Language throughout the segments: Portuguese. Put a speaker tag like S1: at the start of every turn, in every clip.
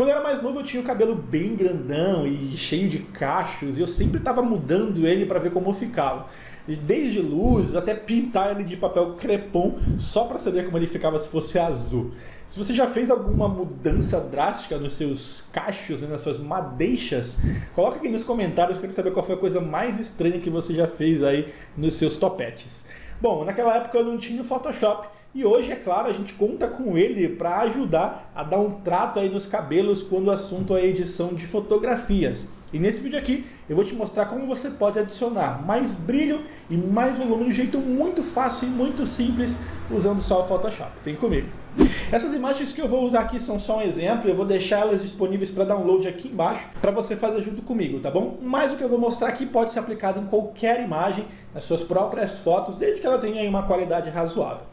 S1: Quando eu era mais novo eu tinha o cabelo bem grandão e cheio de cachos e eu sempre estava mudando ele para ver como ficava. Desde luz até pintar ele de papel crepom só para saber como ele ficava se fosse azul. Se você já fez alguma mudança drástica nos seus cachos, né, nas suas madeixas, coloca aqui nos comentários, eu quero saber qual foi a coisa mais estranha que você já fez aí nos seus topetes. Bom, naquela época eu não tinha o Photoshop e hoje, é claro, a gente conta com ele para ajudar a dar um trato aí nos cabelos quando o assunto é edição de fotografias. E nesse vídeo aqui eu vou te mostrar como você pode adicionar mais brilho e mais volume de um jeito muito fácil e muito simples usando só o Photoshop. Vem comigo! Essas imagens que eu vou usar aqui são só um exemplo, eu vou deixar elas disponíveis para download aqui embaixo para você fazer junto comigo, tá bom? Mas o que eu vou mostrar aqui pode ser aplicado em qualquer imagem, nas suas próprias fotos, desde que ela tenha aí uma qualidade razoável.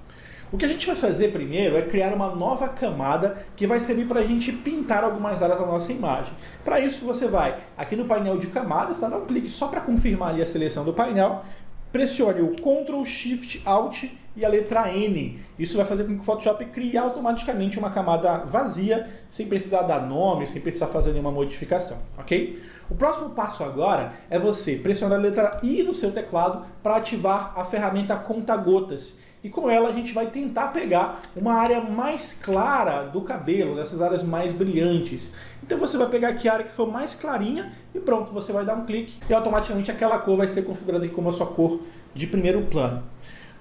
S1: O que a gente vai fazer primeiro é criar uma nova camada que vai servir para a gente pintar algumas áreas da nossa imagem. Para isso você vai aqui no painel de camadas, tá? Dá um clique só para confirmar ali a seleção do painel, pressione o Ctrl, Shift, Alt e a letra N. Isso vai fazer com que o Photoshop crie automaticamente uma camada vazia, sem precisar dar nome, sem precisar fazer nenhuma modificação, ok? O próximo passo agora é você pressionar a letra I no seu teclado para ativar a ferramenta conta-gotas. E com ela a gente vai tentar pegar uma área mais clara do cabelo, dessas áreas mais brilhantes. Então você vai pegar aqui a área que for mais clarinha e pronto, você vai dar um clique e automaticamente aquela cor vai ser configurada aqui como a sua cor de primeiro plano.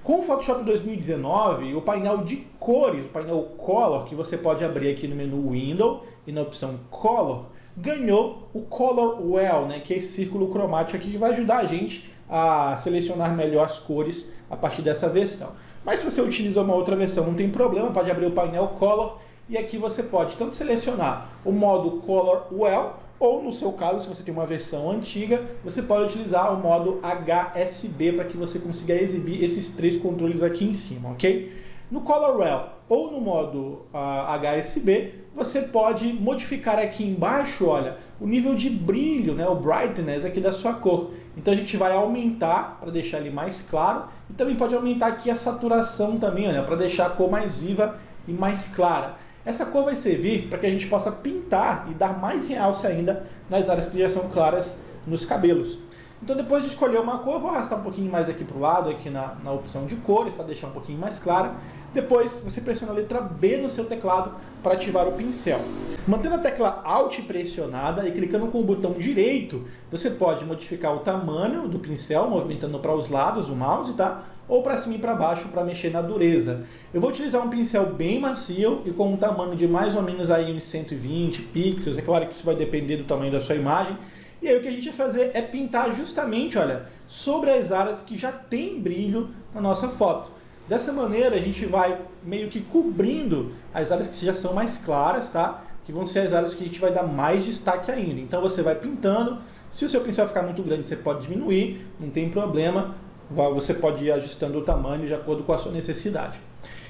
S1: Com o Photoshop 2019, o painel de cores, o painel Color, que você pode abrir aqui no menu Window e na opção Color, ganhou o Color Well, né, que é esse círculo cromático aqui que vai ajudar a gente a selecionar melhor as cores a partir dessa versão. Mas se você utiliza uma outra versão, não tem problema, pode abrir o painel Color e aqui você pode tanto selecionar o modo Color Well, ou no seu caso, se você tem uma versão antiga, você pode utilizar o modo HSB para que você consiga exibir esses três controles aqui em cima, ok? No Color Well ou no modo HSB, você pode modificar aqui embaixo, olha, o nível de brilho, né, o brightness aqui da sua cor. Então a gente vai aumentar para deixar ele mais claro e também pode aumentar aqui a saturação também, olha, para deixar a cor mais viva e mais clara. Essa cor vai servir para que a gente possa pintar e dar mais realce ainda nas áreas que já são claras nos cabelos. Então depois de escolher uma cor, eu vou arrastar um pouquinho mais aqui para o lado, aqui na opção de cores, para deixar um pouquinho mais clara. Depois você pressiona a letra B no seu teclado para ativar o pincel. Mantendo a tecla Alt pressionada e clicando com o botão direito, você pode modificar o tamanho do pincel, movimentando para os lados o mouse, tá? Ou para cima e para baixo para mexer na dureza. Eu vou utilizar um pincel bem macio e com um tamanho de mais ou menos aí uns 120 pixels. É claro que isso vai depender do tamanho da sua imagem. E aí o que a gente vai fazer é pintar justamente, olha, sobre as áreas que já tem brilho na nossa foto. Dessa maneira a gente vai meio que cobrindo as áreas que já são mais claras, tá? Que vão ser as áreas que a gente vai dar mais destaque ainda. Então você vai pintando, se o seu pincel ficar muito grande você pode diminuir, não tem problema. Você pode ir ajustando o tamanho de acordo com a sua necessidade.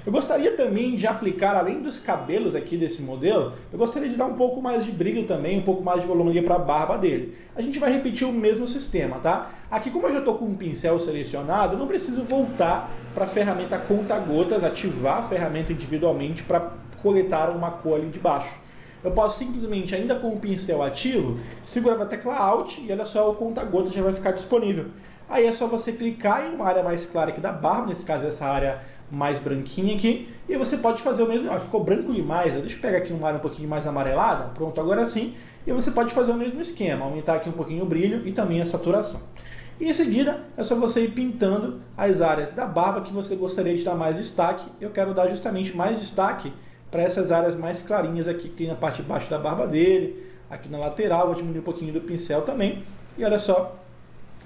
S1: Eu gostaria também de aplicar, além dos cabelos aqui desse modelo, eu gostaria de dar um pouco mais de brilho também, um pouco mais de volume para a barba dele. A gente vai repetir o mesmo sistema, tá? Aqui, como eu já estou com um pincel selecionado, eu não preciso voltar para a ferramenta conta-gotas, ativar a ferramenta individualmente para coletar uma cor ali de baixo. Eu posso simplesmente, ainda com o pincel ativo, segurar a tecla Alt e olha só, o conta-gotas já vai ficar disponível. Aí é só você clicar em uma área mais clara aqui da barba, nesse caso essa área mais branquinha aqui, e você pode fazer o mesmo. Ficou branco demais, deixa eu pegar aqui uma área um pouquinho mais amarelada, pronto, agora sim, e você pode fazer o mesmo esquema, aumentar aqui um pouquinho o brilho e também a saturação. E em seguida, é só você ir pintando as áreas da barba que você gostaria de dar mais destaque. Eu quero dar justamente mais destaque para essas áreas mais clarinhas aqui que tem na parte de baixo da barba dele, aqui na lateral, vou diminuir um pouquinho do pincel também, e olha só,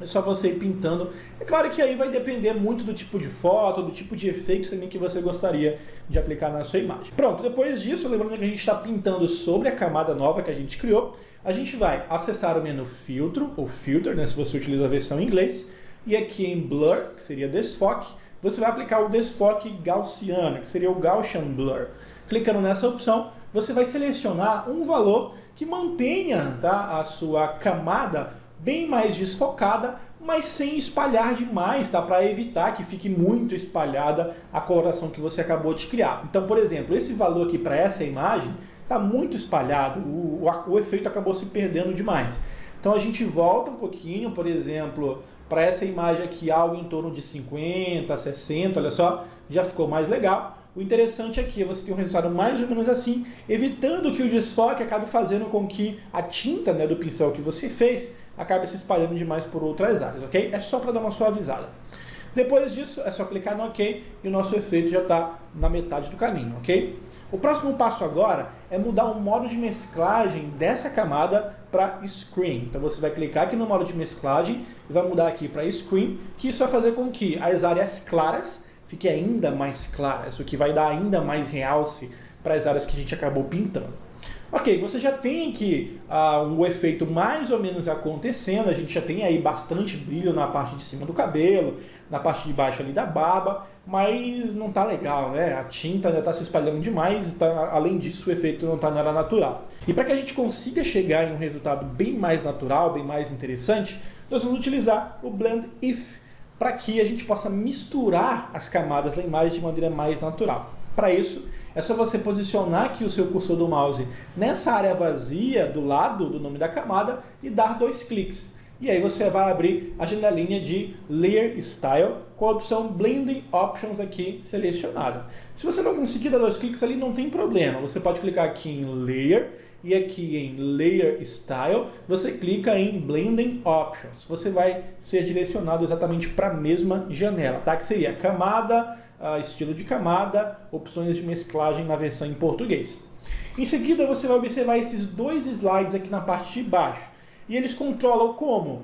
S1: é só você ir pintando. É claro que aí vai depender muito do tipo de foto, do tipo de efeito também que você gostaria de aplicar na sua imagem. Pronto, depois disso, lembrando que a gente está pintando sobre a camada nova que a gente criou, a gente vai acessar o menu Filtro, ou Filter, né, se você utiliza a versão em inglês, e aqui em Blur, que seria desfoque, você vai aplicar o desfoque gaussiano, que seria o Gaussian Blur. Clicando nessa opção, você vai selecionar um valor que mantenha, tá, a sua camada bem mais desfocada, mas sem espalhar demais, tá? Para evitar que fique muito espalhada a coloração que você acabou de criar. Então, por exemplo, esse valor aqui para essa imagem está muito espalhado, o efeito acabou se perdendo demais. Então a gente volta um pouquinho, por exemplo, para essa imagem aqui, algo em torno de 50, 60, olha só, já ficou mais legal. O interessante aqui é você ter um resultado mais ou menos assim, evitando que o desfoque acabe fazendo com que a tinta, né, do pincel que você fez acabe se espalhando demais por outras áreas, ok? É só para dar uma suavizada. Depois disso, é só clicar no OK e o nosso efeito já está na metade do caminho, ok? O próximo passo agora é mudar o modo de mesclagem dessa camada para Screen. Então você vai clicar aqui no modo de mesclagem e vai mudar aqui para Screen, que isso vai fazer com que as áreas claras fiquem ainda mais claras, o que vai dar ainda mais realce para as áreas que a gente acabou pintando. Ok, você já tem aqui um efeito mais ou menos acontecendo, a gente já tem aí bastante brilho na parte de cima do cabelo, na parte de baixo ali da barba, mas não tá legal, né? A tinta ainda está se espalhando demais, além disso o efeito não está nada natural. E para que a gente consiga chegar em um resultado bem mais natural, bem mais interessante, nós vamos utilizar o Blend If, para que a gente possa misturar as camadas da imagem de maneira mais natural. Para isso, é só você posicionar aqui o seu cursor do mouse nessa área vazia do lado do nome da camada e dar 2 cliques. E aí você vai abrir a janelinha de Layer Style com a opção Blending Options aqui selecionada. Se você não conseguir dar 2 cliques ali, não tem problema. Você pode clicar aqui em Layer e aqui em Layer Style você clica em Blending Options. Você vai ser direcionado exatamente para a mesma janela, tá? Que seria camada, estilo de camada, opções de mesclagem na versão em português. Em seguida você vai observar esses 2 slides aqui na parte de baixo. E eles controlam como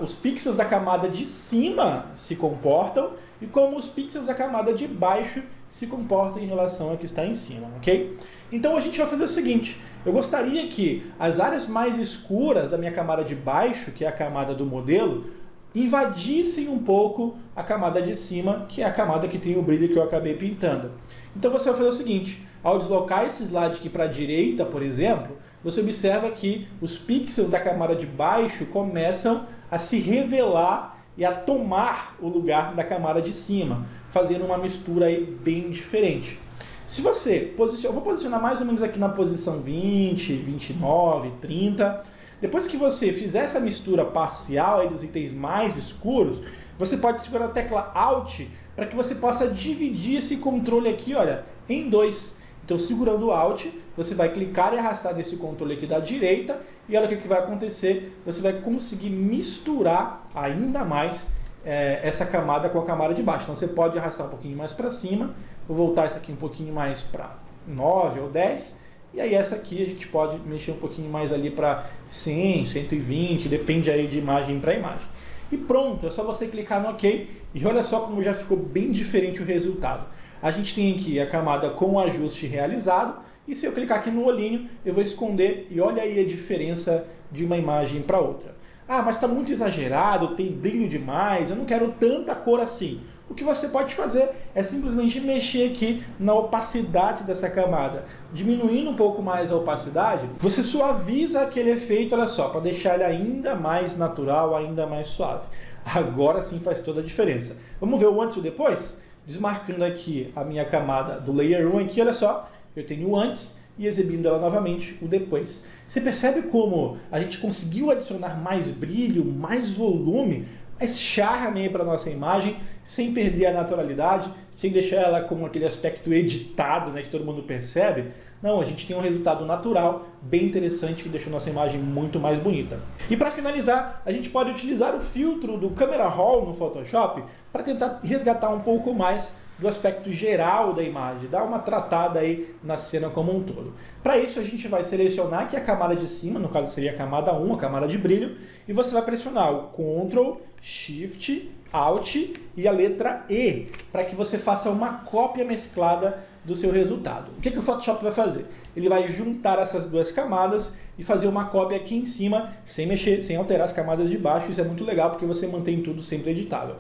S1: os pixels da camada de cima se comportam e como os pixels da camada de baixo se comportam em relação a que está em cima, ok? Então a gente vai fazer o seguinte, eu gostaria que as áreas mais escuras da minha camada de baixo, que é a camada do modelo, invadissem um pouco a camada de cima, que é a camada que tem o brilho que eu acabei pintando. Então você vai fazer o seguinte, ao deslocar esse slide aqui para a direita, por exemplo, você observa que os pixels da camada de baixo começam a se revelar e a tomar o lugar da camada de cima, fazendo uma mistura aí bem diferente. Se você eu vou posicionar mais ou menos aqui na posição 20, 29, 30. Depois que você fizer essa mistura parcial aí dos itens mais escuros, você pode segurar a tecla Alt para que você possa dividir esse controle aqui, olha, em 2. Então, segurando o Alt, você vai clicar e arrastar nesse controle aqui da direita e olha o que vai acontecer, você vai conseguir misturar ainda mais essa camada com a camada de baixo. Então, você pode arrastar um pouquinho mais para cima, vou voltar isso aqui um pouquinho mais para 9 ou 10, e aí essa aqui a gente pode mexer um pouquinho mais ali para 100, 120, depende aí de imagem para imagem. E pronto, é só você clicar no OK e olha só como já ficou bem diferente o resultado. A gente tem aqui a camada com o ajuste realizado e se eu clicar aqui no olhinho eu vou esconder e olha aí a diferença de uma imagem para outra. Ah, mas está muito exagerado, tem brilho demais, eu não quero tanta cor assim. O que você pode fazer é simplesmente mexer aqui na opacidade dessa camada. Diminuindo um pouco mais a opacidade, você suaviza aquele efeito, olha só, para deixar ele ainda mais natural, ainda mais suave. Agora sim faz toda a diferença. Vamos ver o antes e o depois? Desmarcando aqui a minha camada do Layer 1 aqui, olha só, eu tenho o antes e exibindo ela novamente o depois. Você percebe como a gente conseguiu adicionar mais brilho, mais volume, mais charme para a nossa imagem, sem perder a naturalidade, sem deixar ela com aquele aspecto editado, né, que todo mundo percebe. Não, a gente tem um resultado natural, bem interessante, que deixa a nossa imagem muito mais bonita. E para finalizar, a gente pode utilizar o filtro do Camera Raw no Photoshop para tentar resgatar um pouco mais do aspecto geral da imagem, dar uma tratada aí na cena como um todo. Para isso a gente vai selecionar aqui a camada de cima, no caso seria a camada 1, a camada de brilho, e você vai pressionar o Ctrl, Shift, Alt e a letra E, para que você faça uma cópia mesclada do seu resultado. O que o Photoshop vai fazer? Ele vai juntar essas duas camadas e fazer uma cópia aqui em cima, sem mexer, sem alterar as camadas de baixo. Isso é muito legal porque você mantém tudo sempre editável.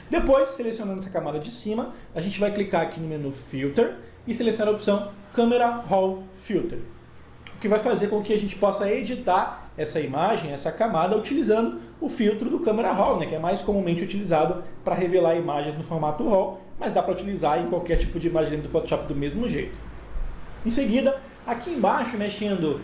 S1: Depois, selecionando essa camada de cima, a gente vai clicar aqui no menu Filter e selecionar a opção Camera Raw Filter, o que vai fazer com que a gente possa editar essa imagem, essa camada, utilizando o filtro do Camera Raw, né, que é mais comumente utilizado para revelar imagens no formato RAW, mas dá para utilizar em qualquer tipo de imagem do Photoshop do mesmo jeito. Em seguida, Aqui embaixo, mexendo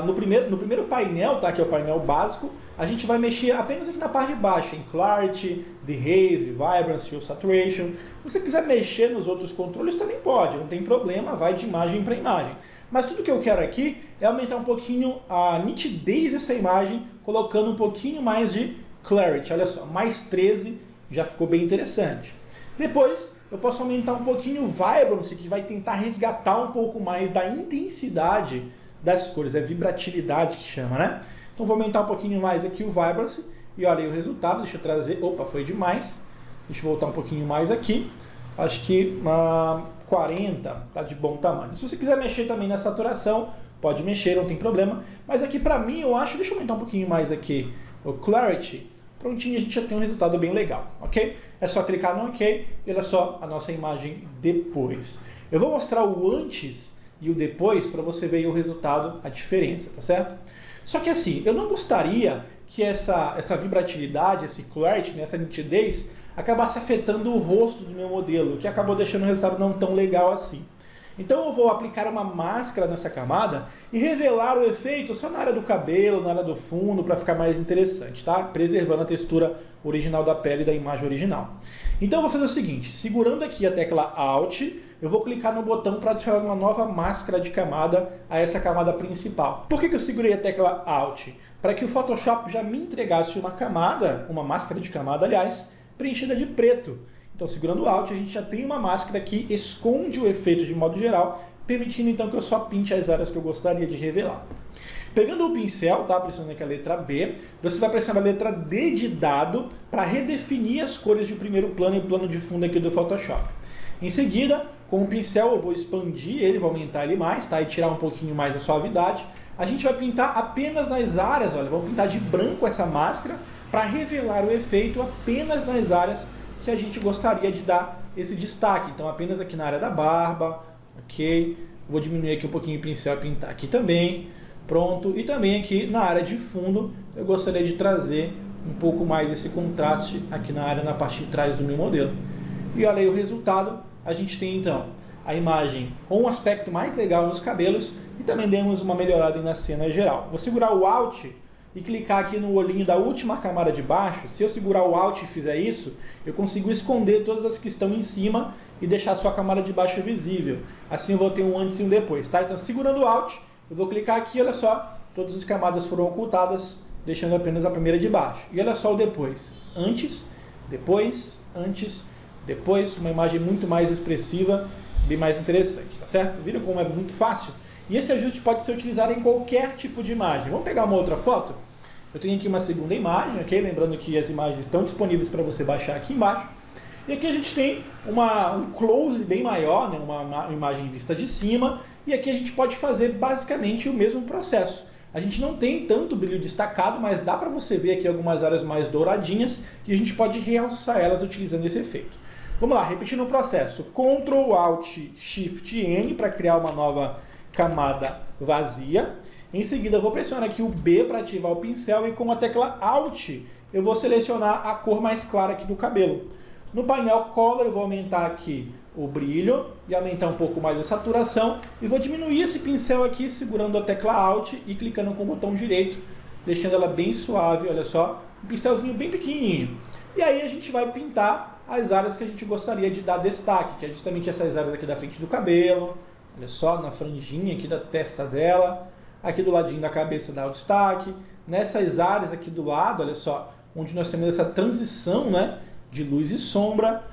S1: no primeiro painel, tá? Que é o painel básico, a gente vai mexer apenas aqui na parte de baixo, em Clarity, Dehaze, Vibrancy ou Saturation. Se você quiser mexer nos outros controles, também pode, não tem problema, vai de imagem para imagem. Mas tudo que eu quero aqui é aumentar um pouquinho a nitidez dessa imagem, colocando um pouquinho mais de Clarity. Olha só, mais 13, já ficou bem interessante. Depois, eu posso aumentar um pouquinho o Vibrancy, que vai tentar resgatar um pouco mais da intensidade das cores, é vibratilidade que chama, né? Então vou aumentar um pouquinho mais aqui o Vibrancy, e olha aí o resultado, deixa eu trazer, opa, foi demais, deixa eu voltar um pouquinho mais aqui, acho que 40, tá de bom tamanho. Se você quiser mexer também na saturação, pode mexer, não tem problema, mas aqui pra mim eu acho, deixa eu aumentar um pouquinho mais aqui o Clarity, prontinho, a gente já tem um resultado bem legal, ok? É só clicar no ok e olha só a nossa imagem depois. Eu vou mostrar o antes e o depois para você ver o resultado, a diferença, tá certo? Só que assim, eu não gostaria que essa vibratilidade, esse clarity, né, essa nitidez, acabasse afetando o rosto do meu modelo, que acabou deixando o resultado não tão legal assim. Então eu vou aplicar uma máscara nessa camada e revelar o efeito só na área do cabelo, na área do fundo, para ficar mais interessante, tá? Preservando a textura original da pele da imagem original. Então eu vou fazer o seguinte, segurando aqui a tecla Alt, eu vou clicar no botão para adicionar uma nova máscara de camada a essa camada principal. Por que eu segurei a tecla Alt? Para que o Photoshop já me entregasse uma camada, uma máscara de camada, aliás, preenchida de preto. Então, segurando o Alt, a gente já tem uma máscara que esconde o efeito de modo geral, permitindo então que eu só pinte as áreas que eu gostaria de revelar. Pegando o pincel, tá? Pressionando aqui a letra B, você vai pressionar a letra D de dado para redefinir as cores de primeiro plano e plano de fundo aqui do Photoshop. Em seguida, com o pincel eu vou expandir ele, vou aumentar ele mais, tá? E tirar um pouquinho mais a suavidade. A gente vai pintar apenas nas áreas, olha, vamos pintar de branco essa máscara para revelar o efeito apenas nas áreas que a gente gostaria de dar esse destaque. Então apenas aqui na área da barba, ok? Vou diminuir aqui um pouquinho o pincel e pintar aqui também, pronto. E também aqui na área de fundo eu gostaria de trazer um pouco mais desse contraste aqui na área, na parte de trás do meu modelo. E olha aí o resultado, a gente tem então a imagem com um aspecto mais legal nos cabelos e também demos uma melhorada na cena geral. Vou segurar o Alt e clicar aqui no olhinho da última camada de baixo. Se eu segurar o Alt e fizer isso, eu consigo esconder todas as que estão em cima e deixar só a camada de baixo visível. Assim eu vou ter um antes e um depois, tá? Então segurando o Alt, eu vou clicar aqui, olha só, todas as camadas foram ocultadas, deixando apenas a primeira de baixo. E olha só o depois. Antes, depois, uma imagem muito mais expressiva, bem mais interessante, tá certo? Viram como é muito fácil? E esse ajuste pode ser utilizado em qualquer tipo de imagem. Vamos pegar uma outra foto? Eu tenho aqui uma segunda imagem, ok? Lembrando que as imagens estão disponíveis para você baixar aqui embaixo. E aqui a gente tem um close bem maior, né? uma imagem vista de cima. E aqui a gente pode fazer basicamente o mesmo processo. A gente não tem tanto brilho destacado, mas dá para você ver aqui algumas áreas mais douradinhas e a gente pode realçar elas utilizando esse efeito. Vamos lá, repetindo o processo. Ctrl, Alt, Shift, N para criar uma nova camada vazia. Em seguida eu vou pressionar aqui o B para ativar o pincel e com a tecla Alt eu vou selecionar a cor mais clara aqui do cabelo. No painel Color eu vou aumentar aqui o brilho e aumentar um pouco mais a saturação e vou diminuir esse pincel aqui segurando a tecla Alt e clicando com o botão direito, deixando ela bem suave, olha só, um pincelzinho bem pequenininho. E aí a gente vai pintar as áreas que a gente gostaria de dar destaque, que é justamente essas áreas aqui da frente do cabelo, olha só, na franjinha aqui da testa dela, aqui do ladinho da cabeça dá o destaque, nessas áreas aqui do lado, olha só, onde nós temos essa transição, né, de luz e sombra,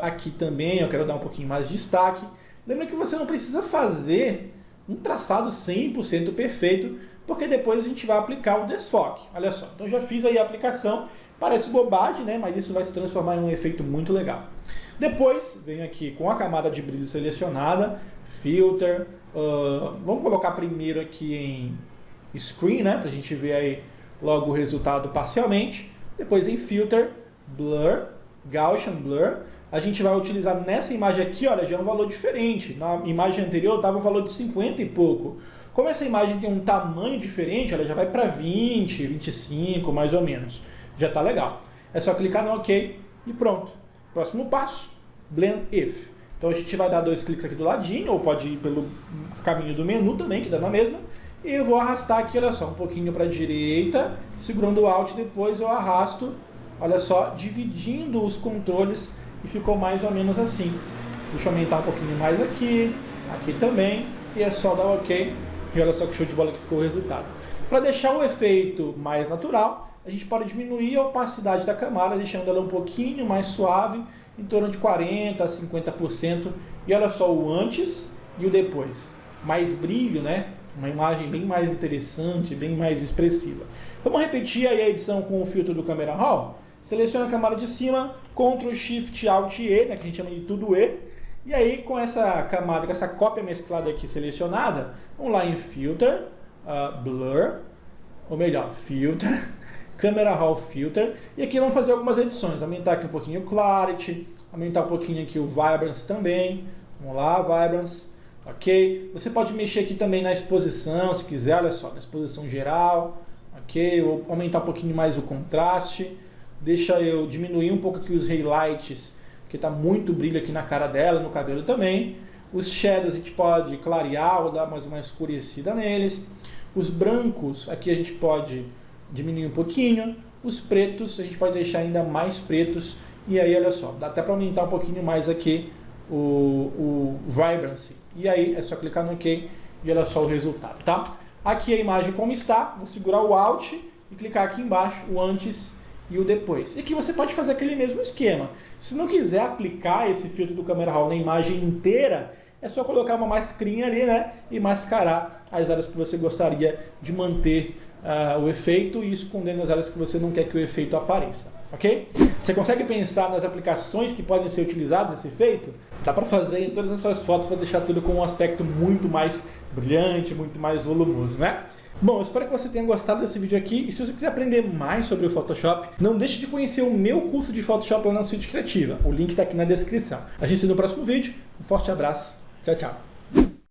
S1: aqui também eu quero dar um pouquinho mais de destaque. Lembra que você não precisa fazer um traçado 100% perfeito, porque depois a gente vai aplicar o desfoque. Olha só, então já fiz aí a aplicação, parece bobagem, né? Mas isso vai se transformar em um efeito muito legal. Depois, venho aqui com a camada de brilho selecionada, Filter, vamos colocar primeiro aqui em Screen, né? Para a gente ver aí logo o resultado parcialmente. Depois em Filter, Blur, Gaussian Blur. A gente vai utilizar nessa imagem aqui, olha, já é um valor diferente. Na imagem anterior estava um valor de 50 e pouco. Como essa imagem tem um tamanho diferente, ela já vai para 20, 25 mais ou menos. Já está legal. É só clicar no OK e pronto. Próximo passo, Blend If. Então a gente vai dar 2 cliques aqui do ladinho, ou pode ir pelo caminho do menu também, que dá na mesma. E eu vou arrastar aqui, olha só, um pouquinho para a direita, segurando o Alt, depois eu arrasto, olha só, dividindo os controles e ficou mais ou menos assim. Deixa eu aumentar um pouquinho mais aqui, aqui também, e é só dar OK. E olha só que show de bola que ficou o resultado. Para deixar o efeito mais natural, a gente pode diminuir a opacidade da camada, deixando ela um pouquinho mais suave, em torno de 40% a 50%. E olha só o antes e o depois. Mais brilho, né? Uma imagem bem mais interessante, bem mais expressiva. Vamos repetir aí a edição com o filtro do Camera Raw? Seleciona a camada de cima, Ctrl Shift Alt E, né, que a gente chama de tudo E. E aí com essa camada, com essa cópia mesclada aqui selecionada, vamos lá em Filter, Blur, ou melhor, Filter, Camera Raw Filter. E aqui vamos fazer algumas edições, aumentar aqui um pouquinho o Clarity, aumentar um pouquinho aqui o Vibrance também. Vamos lá, Vibrance. Ok, você pode mexer aqui também na exposição, se quiser, olha só, na exposição geral, ok, vou aumentar um pouquinho mais o contraste, deixa eu diminuir um pouco aqui os highlights, porque está muito brilho aqui na cara dela, no cabelo também. Os shadows a gente pode clarear ou dar mais uma escurecida neles. Os brancos aqui a gente pode diminuir um pouquinho, os pretos a gente pode deixar ainda mais pretos, e aí olha só, dá até para aumentar um pouquinho mais aqui o Vibrance. E aí é só clicar no OK e olha só o resultado, tá? Aqui a imagem como está, vou segurar o Alt e clicar aqui embaixo o antes e o depois. E aqui você pode fazer aquele mesmo esquema. Se não quiser aplicar esse filtro do Camera Raw na imagem inteira, é só colocar uma mascarinha ali, né? E mascarar as áreas que você gostaria de manter o efeito e escondendo as áreas que você não quer que o efeito apareça. Ok? Você consegue pensar nas aplicações que podem ser utilizadas esse efeito? Dá para fazer em todas as suas fotos para deixar tudo com um aspecto muito mais brilhante, muito mais volumoso, né? Bom, eu espero que você tenha gostado desse vídeo aqui e se você quiser aprender mais sobre o Photoshop, não deixe de conhecer o meu curso de Photoshop lá na Suite Criativa. O link está aqui na descrição. A gente se vê no próximo vídeo. Um forte abraço. Tchau, tchau.